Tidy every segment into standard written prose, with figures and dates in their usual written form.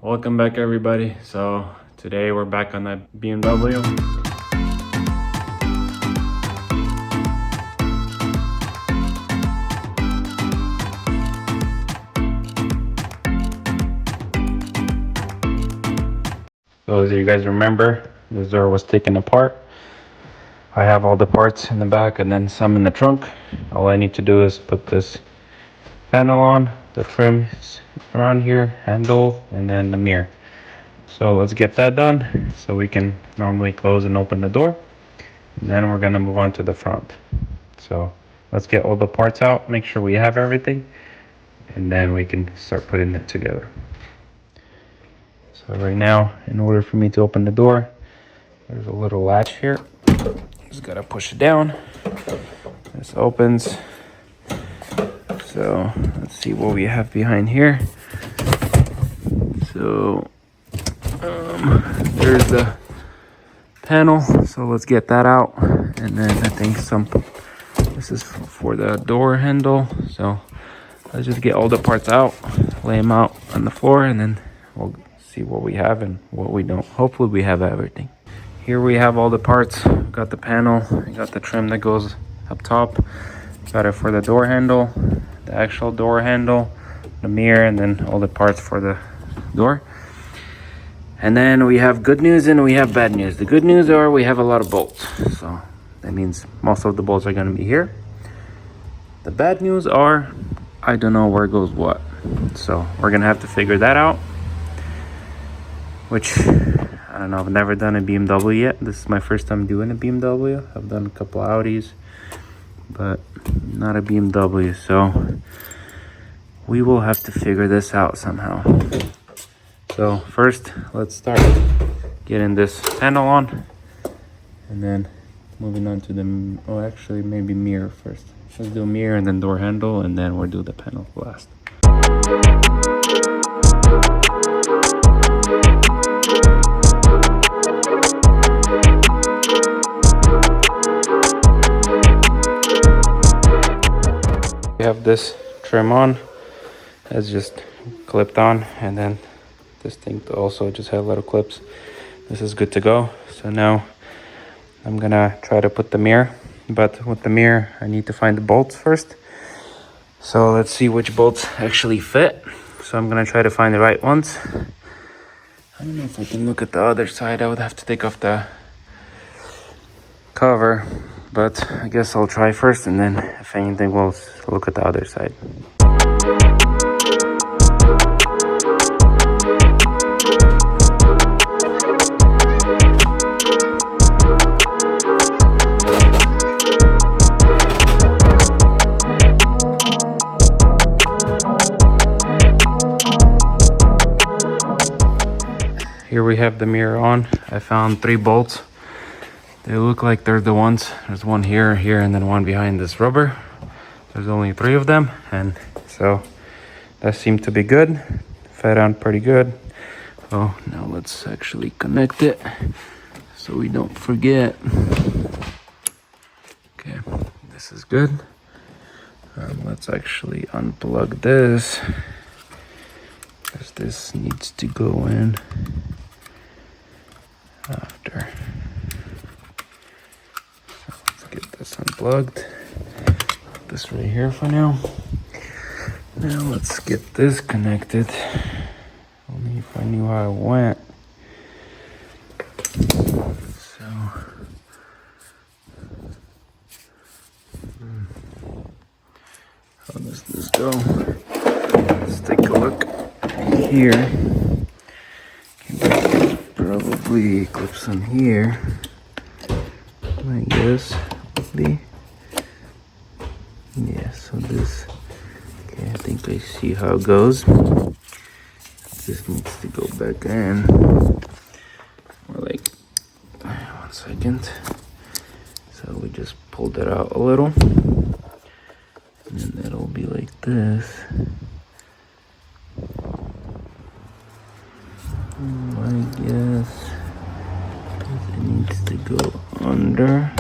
Welcome back everybody. So today we're back on that BMW. So as you guys remember, this door was taken apart. I have all the parts in the back and then some in the trunk. All I need to do is put this panel on, the trim around here, handle, and then the mirror. So let's get that done so we can normally close and open the door. And then we're gonna move on to the front. So let's get all the parts out, make sure we have everything, and then we can start putting it together. So right now, in order for me to open the door, there's a little latch here. Just gotta push it down. This opens. So let's see what we have behind here. So there's the panel, so let's get that out. And then I think this is for the door handle. So let's just get all the parts out, lay them out on the floor, and then we'll see what we have and what we don't. Hopefully we have everything. Here we have all the parts. Got the panel, got the trim that goes up top, got it for the door handle, the actual door handle, the mirror, and then all the parts for the door. And then we have good news and we have bad news. The good news are we have a lot of bolts, so that means most of the bolts are going to be here. The bad news are I don't know where goes what, so we're gonna have to figure that out, which I don't know. I've never done a BMW yet. This is my first time doing a BMW. I've done a couple Audis, but not a BMW, so we will have to figure this out somehow. So first, let's start getting this panel on, and then moving on to the, oh actually maybe mirror first. Let's do mirror and then door handle, and then we'll do the panel last. We have this trim on. It's just clipped on, and then this thing also just had little clips. This is good to go. So now I'm gonna try to put the mirror, but with the mirror I need to find the bolts first. So let's see which bolts actually fit. So I'm gonna try to find the right ones. I don't know if I can look at the other side. I would have to take off the cover, but I guess I'll try first, and then if anything we'll look at the other side. Here we have the mirror on. I found 3 bolts. They look like they're the ones. There's one here, here, and then one behind this rubber. There's only 3 of them, and so that seemed to be good. Fed on pretty good. Oh, now let's actually connect it so we don't forget. Okay, this is good. Let's actually unplug this, because this needs to go in after. So let's get this unplugged. Put this right here for now. Now let's get this connected. Only if I knew how it went. So how does this go? Let's take a look here. Probably clips on here, I guess. Yeah, so this, okay, I think I see how it goes. This needs to go back in, or like, 1 second. So we just pulled it out a little, and then it'll be like this. I guess it needs to go under.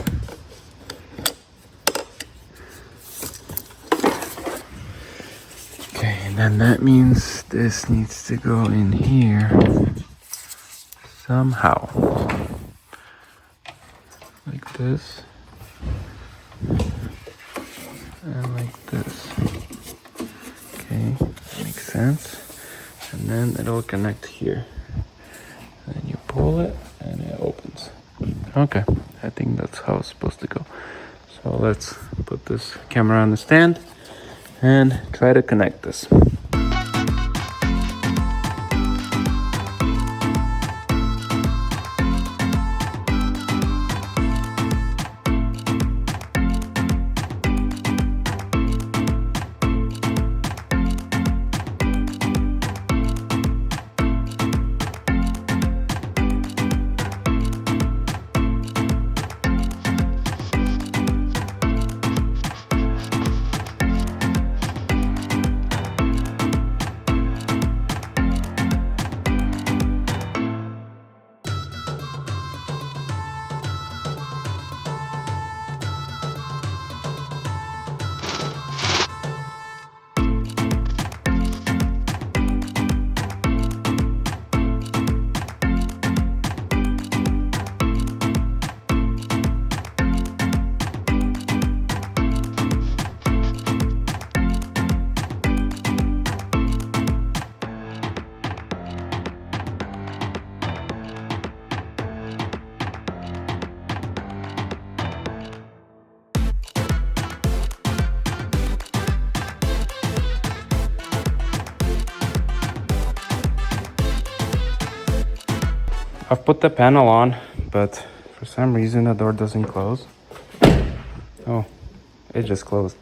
Okay, and then that means this needs to go in here somehow. Like this. And like this. Okay, that makes sense. And then it'll connect here. And you pull it and it opens. Okay, I think that's how it's supposed to go. So let's put this camera on the stand and try to connect this. I've put the panel on, but for some reason the door doesn't close. Oh, it just closed.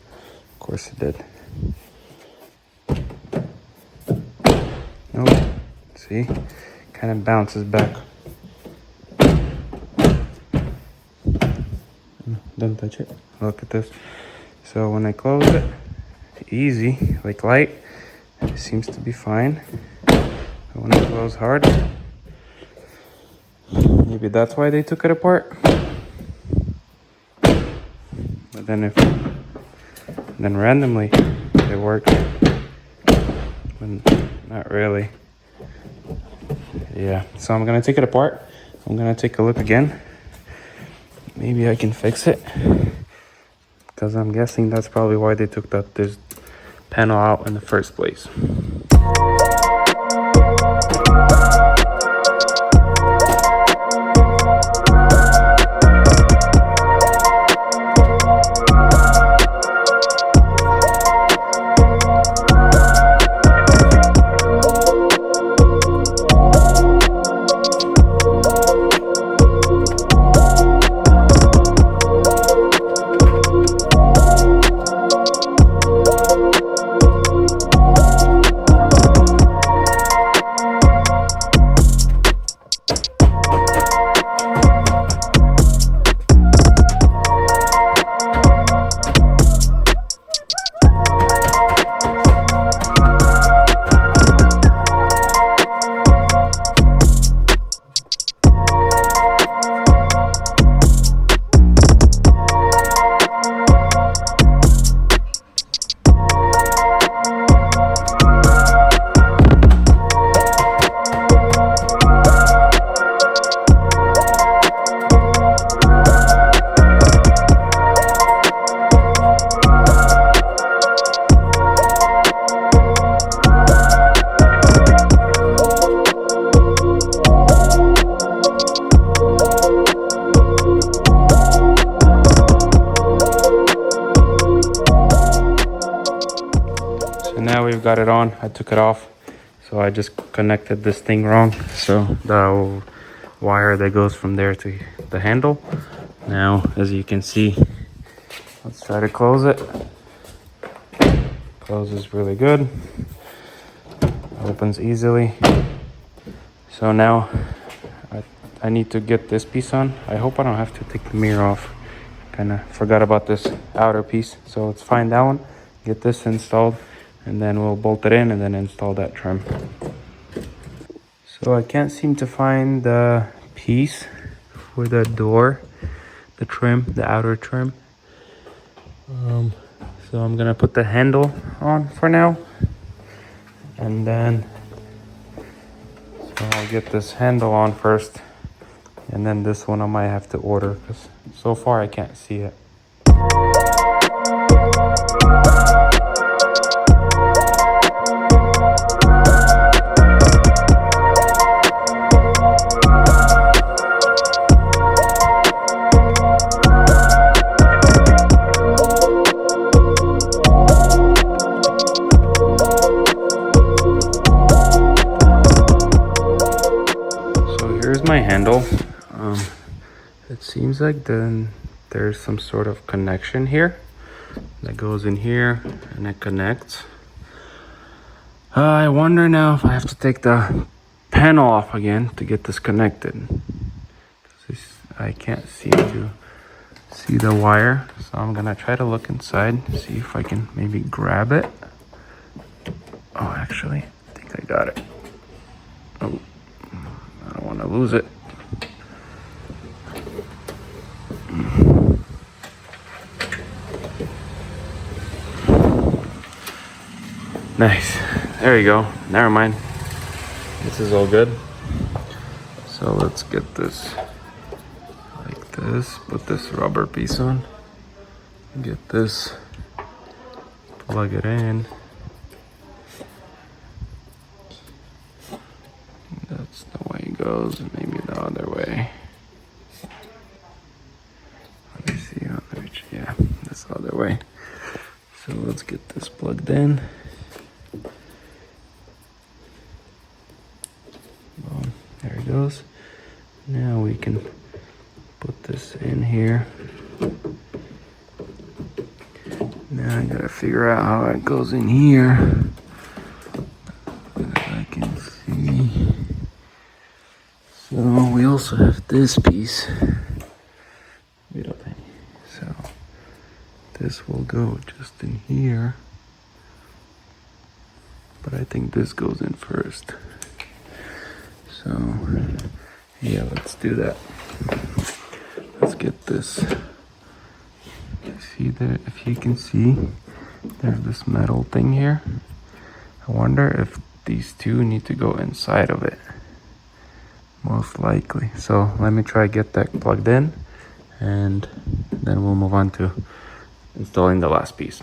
Of course it did. Nope. See? Kind of bounces back. Don't touch it. Look at this. So when I close it, easy, like light, it seems to be fine. But when I close hard, maybe that's why they took it apart. But then randomly it works. But not really. Yeah, so I'm gonna take it apart. I'm gonna take a look again. Maybe I can fix it. Because I'm guessing that's probably why they took this panel out in the first place. Now we've got it on. I took it off, so I just connected this thing wrong. So the wire that goes from there to the handle. Now, as you can see, let's try to close it. Closes really good. Opens easily. So now I need to get this piece on. I hope I don't have to take the mirror off. Kind of forgot about this outer piece. So let's find that one, get this installed, and then we'll bolt it in and then install that trim. So I can't seem to find the piece for the door, the trim, the outer trim. So I'm gonna put the handle on for now. And then, so I'll get this handle on first. And then this one I might have to order because so far I can't see it. Here's my handle. It seems like then there's some sort of connection here that goes in here and it connects. I wonder now if I have to take the panel off again to get this connected. I can't seem to see the wire, so I'm gonna try to look inside, see if I can maybe grab it. Oh, actually, I think I got it. Oh, I don't want to lose it. Nice. There you go. Never mind. This is all good. So let's get this like this. Put this rubber piece on. Get this. Plug it in. That's the way it goes. Maybe the other way. Let me see. Yeah, that's the other way. So let's get this plugged in. Boom. There it goes. Now we can put this in here. Now I gotta figure out how it goes in here. As I can see. So we also have this piece. So this will go just in here. But I think this goes in first. So yeah, let's do that. Let's get this. See there, if you can see, there's this metal thing here. I wonder if these two need to go inside of it. Most likely. So let me try get that plugged in, and then we'll move on to installing the last piece.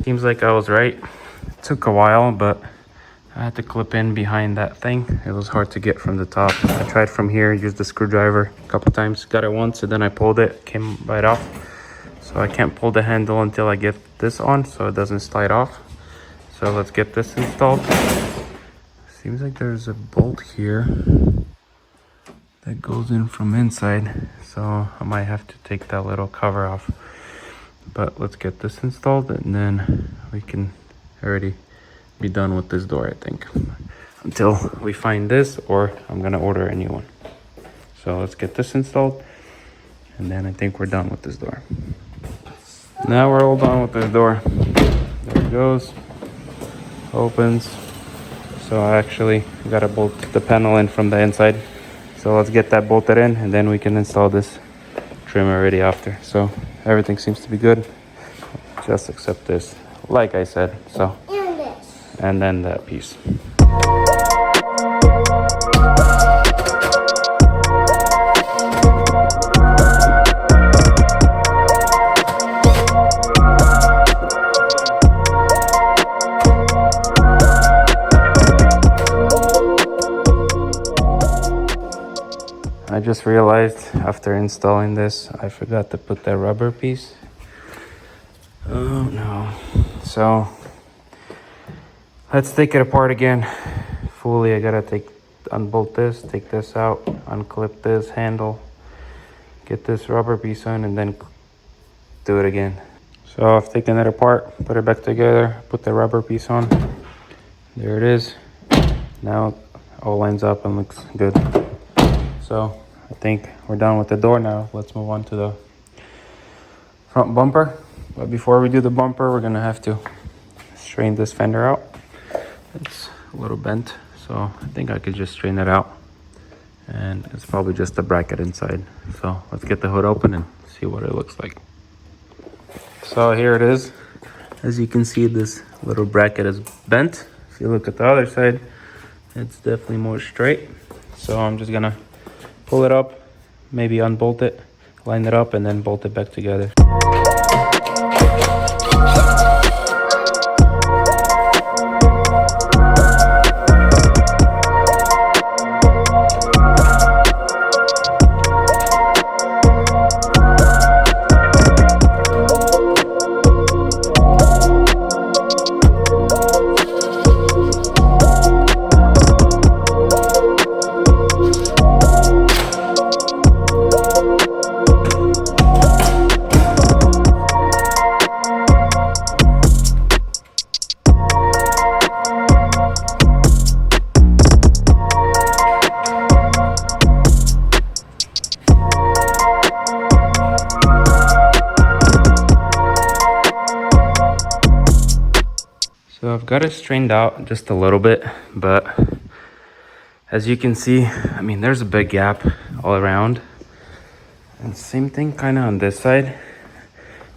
Seems like I was right. It took a while, but I had to clip in behind that thing. It was hard to get from the top. I tried from here, used the screwdriver a couple times, got it once, and then I pulled it, came right off. So I can't pull the handle until I get this on, so it doesn't slide off. So let's get this installed. Seems like there's a bolt here that goes in from inside, so I might have to take that little cover off. But let's get this installed, and then we can already be done with this door, I think, until we find this, or I'm gonna order a new one. So let's get this installed, and then I think we're done with this door. Now we're all done with this door. There it goes. Opens. So I actually gotta bolt the panel in from the inside. So let's get that bolted in, and then we can install this trim already after. So everything seems to be good, just except this, like I said. So and then that piece. I just realized after installing this, I forgot to put that rubber piece. Oh no. So let's take it apart again fully. I gotta unbolt this, take this out, unclip this handle, get this rubber piece on, and then do it again. So I've taken it apart, put it back together, put the rubber piece on. There it is. Now it all lines up and looks good. So I think we're done with the door now. Let's move on to the front bumper. But before we do the bumper, we're gonna have to straighten this fender out. It's a little bent, so I think I could just straighten it out. And it's probably just a bracket inside. So let's get the hood open and see what it looks like. So here it is. As you can see, this little bracket is bent. you look at the other side, it's definitely more straight. So I'm just gonna pull it up, maybe unbolt it, line it up, and then bolt it back together. So I've got it strained out just a little bit, but as you can see, I mean, there's a big gap all around. And same thing kind of on this side.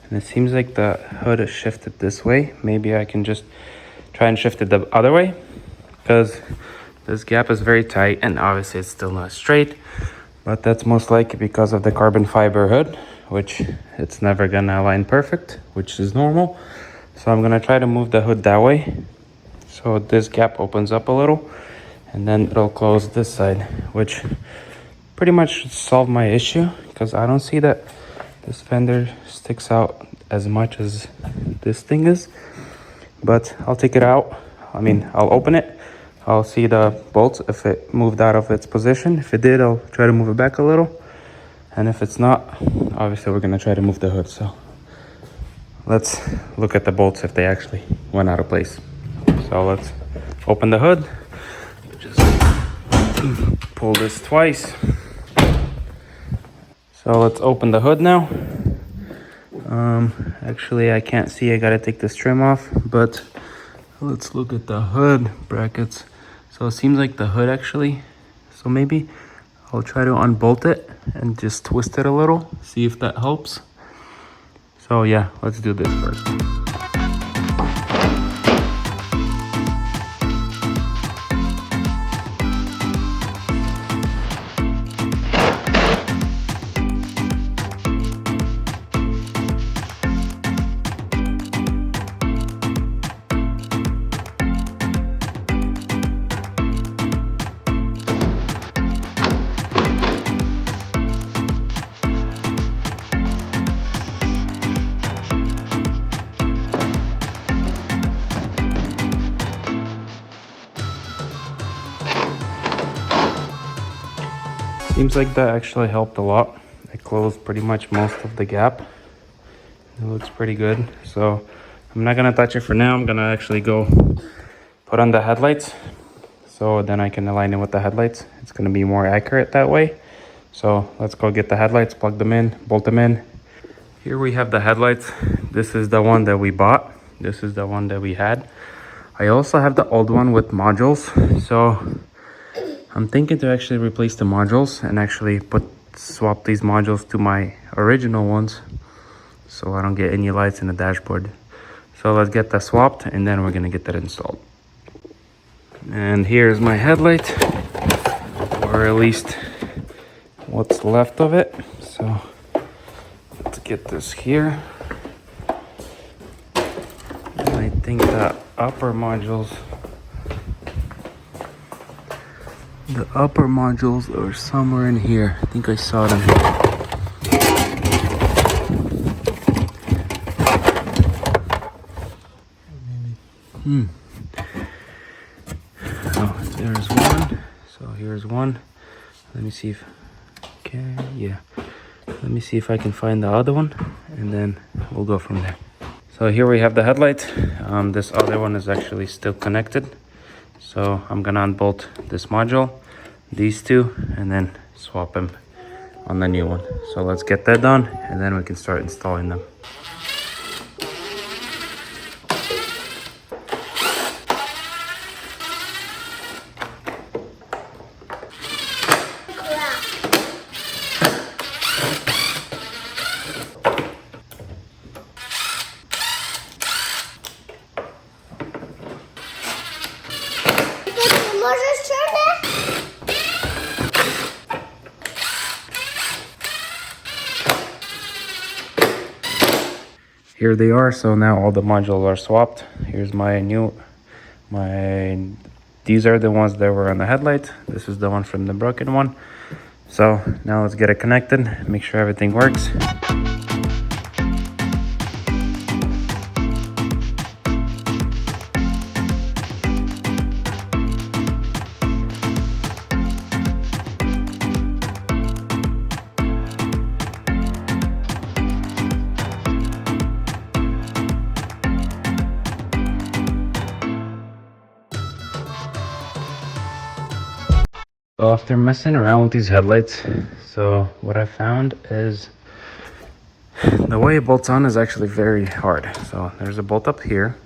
And it seems like the hood is shifted this way. Maybe I can just try and shift it the other way, because this gap is very tight and obviously it's still not straight. But that's most likely because of the carbon fiber hood, which it's never gonna align perfect, which is normal. So I'm gonna try to move the hood that way, so this gap opens up a little, and then it'll close this side, which pretty much should solve my issue, because I don't see that this fender sticks out as much as this thing is. But I'll take it out. I mean, I'll open it. I'll see the bolts if it moved out of its position. If it did, I'll try to move it back a little. And if it's not, obviously we're gonna try to move the hood. So let's look at the bolts if they actually went out of place. So let's open the hood. Just pull this twice. So let's open the hood now. Actually I can't see, I gotta take this trim off, but let's look at the hood brackets. So it seems like the hood actually, so maybe I'll try to unbolt it and just twist it a little, see if that helps. So yeah, let's do this first. Seems like that actually helped a lot. It closed pretty much most of the gap. It looks pretty good. So I'm not gonna touch it for now. I'm gonna actually go put on the headlights, so then I can align it with the headlights. It's gonna be more accurate that way. So let's go get the headlights, plug them in, bolt them in. Here we have the headlights. This is the one that we bought. This is the one that we had. I also have the old one with modules. So I'm thinking to actually replace the modules and actually swap these modules to my original ones, so I don't get any lights in the dashboard. So let's get that swapped and then we're gonna get that installed. And here's my headlight, or at least what's left of it. So let's get this here. And I think the upper modules are somewhere in here. I think I saw them here. Oh, there's one. So here's one. Let me see if let me see if I can find the other one, and then we'll go from there. So here we have the headlight. This other one is actually still connected. So I'm gonna unbolt this module, these two, and then swap them on the new one. So let's get that done, and then we can start installing them. here they are. So now all the modules are swapped. Here's these are the ones that were on the headlight. This is the one from the broken one. So now let's get it connected, make sure everything works. So after messing around with these headlights, so what I found is the way it bolts on is actually very hard. So there's a bolt up here,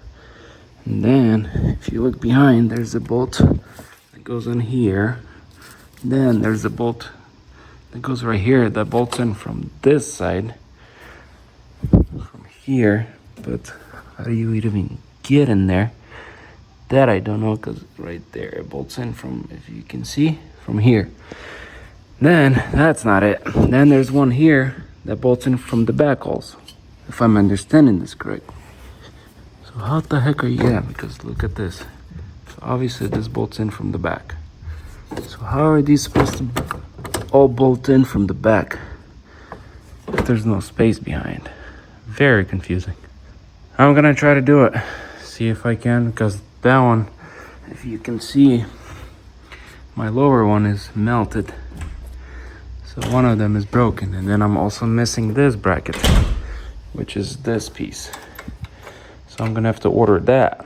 and then if you look behind, there's a bolt that goes in here. Then there's a bolt that goes right here that bolts in from this side, from here. But how do you even get in there? That I don't know, because right there it bolts in from, if you can see, from here. Then that's not it. Then there's one here that bolts in from the back also, if I'm understanding this correct. So how the heck are you? Yeah, because look at this. So obviously this bolts in from the back. So how are these supposed to all bolt in from the back if there's no space behind? Very confusing. I'm gonna try to do it, see if I can, because that one, if you can see, my lower one is melted. So one of them is broken, and then I'm also missing this bracket, which is this piece. So I'm gonna have to order that.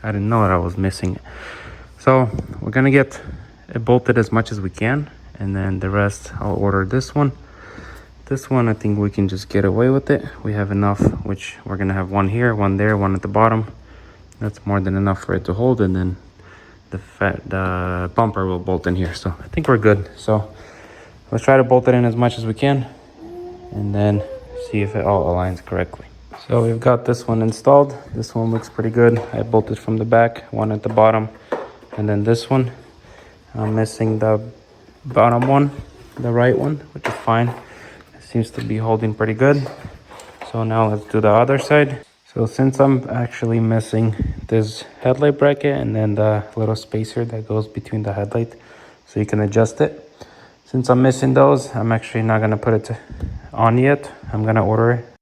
I didn't know that I was missing it. So we're gonna get it bolted as much as we can, and then the rest I'll order this one. This one, I think we can just get away with it. We have enough, which we're gonna have one here, one there, one at the bottom. That's more than enough for it to hold, and then the bumper will bolt in here. So I think we're good. So let's try to bolt it in as much as we can, and then see if it all aligns correctly. So we've got this one installed. This one looks pretty good. I bolted from the back, one at the bottom, and then this one. I'm missing the bottom one, the right one, which is fine. It seems to be holding pretty good. So now let's do the other side. So since I'm actually missing this headlight bracket and then the little spacer that goes between the headlight so you can adjust it. Since I'm missing those, I'm actually not gonna put it on yet. I'm gonna order it